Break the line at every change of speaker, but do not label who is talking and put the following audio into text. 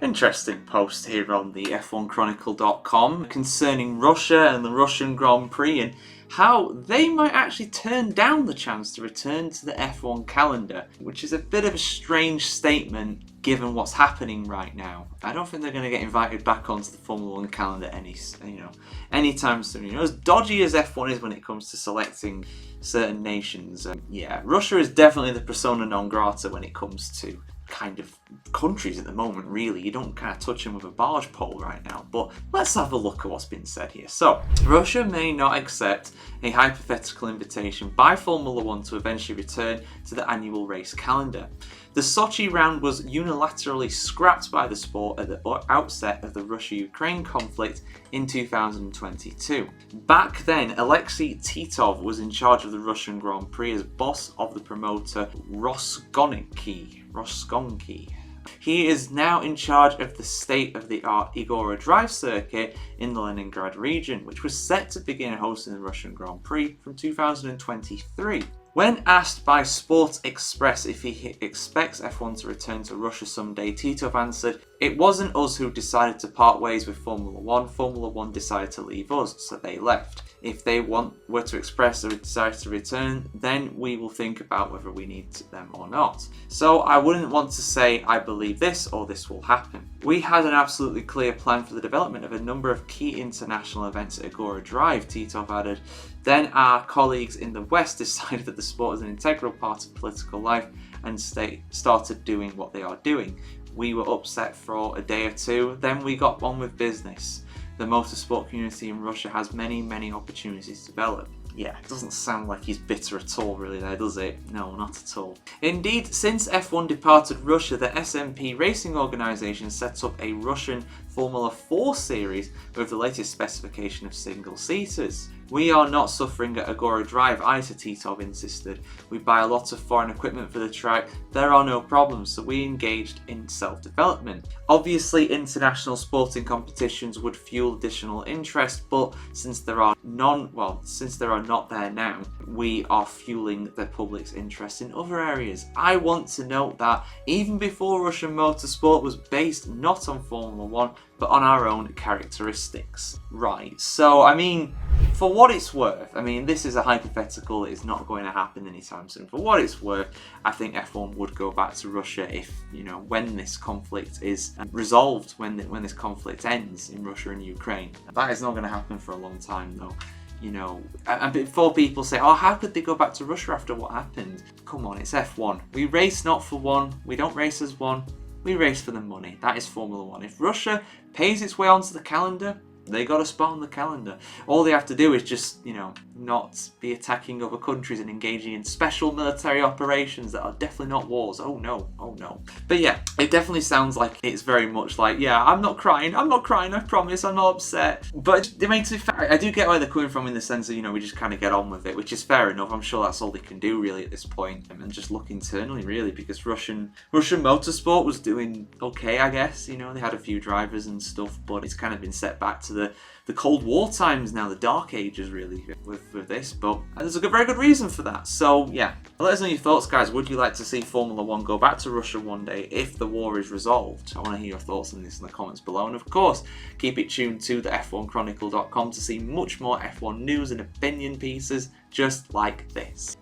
Interesting post here on the F1Chronicle.com concerning Russia and the Russian Grand Prix and how they might actually turn down the chance to return to the F1 calendar, which is a bit of a strange statement given what's happening right now. I don't think they're going to get invited back onto the Formula 1 calendar anytime soon. As dodgy as F1 is when it comes to selecting certain nations, Russia is definitely the persona non grata when it comes to kind of countries at the moment, really. You don't kind of touch them with a barge pole right now. But let's have a look at what's been said here. So, Russia may not accept a hypothetical invitation by Formula 1 to eventually return to the annual race calendar. The Sochi round was unilaterally scrapped by the sport at the outset of the Russia-Ukraine conflict in 2022. Back then, Alexei Titov was in charge of the Russian Grand Prix as boss of the promoter Roskonki. He is now in charge of the state-of-the-art Igora Drive circuit in the Leningrad region, which was set to begin hosting the Russian Grand Prix from 2023. When asked by Sport Express if he expects F1 to return to Russia someday, Titov answered, "It wasn't us who decided to part ways with Formula 1. Formula 1 decided to leave us, so they left. If they were to express a desire to return, then we will think about whether we need them or not. So I wouldn't want to say I believe this or this will happen. We had an absolutely clear plan for the development of a number of key international events at Agora Drive," Titov added. "Then our colleagues in the West decided that the sport is an integral part of political life and started doing what they are doing. We were upset for a day or two, then we got on with business. The motorsport community in Russia has many, many opportunities to develop." Yeah, it doesn't sound like he's bitter at all really there, does it? No, not at all. Indeed, since F1 departed Russia, the SMP racing organisation set up a Russian Formula 4 series with the latest specification of single-seaters. "We are not suffering at Agora Drive either," Titov insisted. "We buy a lot of foreign equipment for the track. There are no problems, so we engaged in self-development. Obviously, international sporting competitions would fuel additional interest, but since there are not there now, we are fueling the public's interest in other areas. I want to note that even before Russian motorsport was based not on Formula 1, but on our own characteristics." Right, so I mean, for what it's worth, I mean, this is a hypothetical, it's not going to happen anytime soon. For what it's worth, I think F1 would go back to Russia if, when this conflict is resolved, when this conflict ends in Russia and Ukraine. That is not going to happen for a long time though. And before people say, "Oh, how could they go back to Russia after what happened?" Come on, it's F1. We race not for one, we don't race as one, we race for the money. That is Formula 1. If Russia pays its way onto the calendar, they got a spot on the calendar. All they have to do is just, not be attacking other countries and engaging in special military operations that are definitely not wars. Oh no. But yeah, it definitely sounds like it's very much like, yeah, I'm not crying, I promise, I'm not upset. But I mean, to be fair, I do get where they're coming from in the sense that, we just kind of get on with it, which is fair enough. I'm sure that's all they can do really at this point, and just look internally really, because Russian motorsport was doing okay, I guess. They had a few drivers and stuff, but it's kind of been set back to the Cold War times now, the Dark Ages really, with this, but there's a very good reason for that. So yeah, let us know your thoughts, guys. Would you like to see Formula 1 go back to Russia one day if the war is resolved? I want to hear your thoughts on this in the comments below, and of course keep it tuned to the F1Chronicle.com to see much more F1 news and opinion pieces just like this.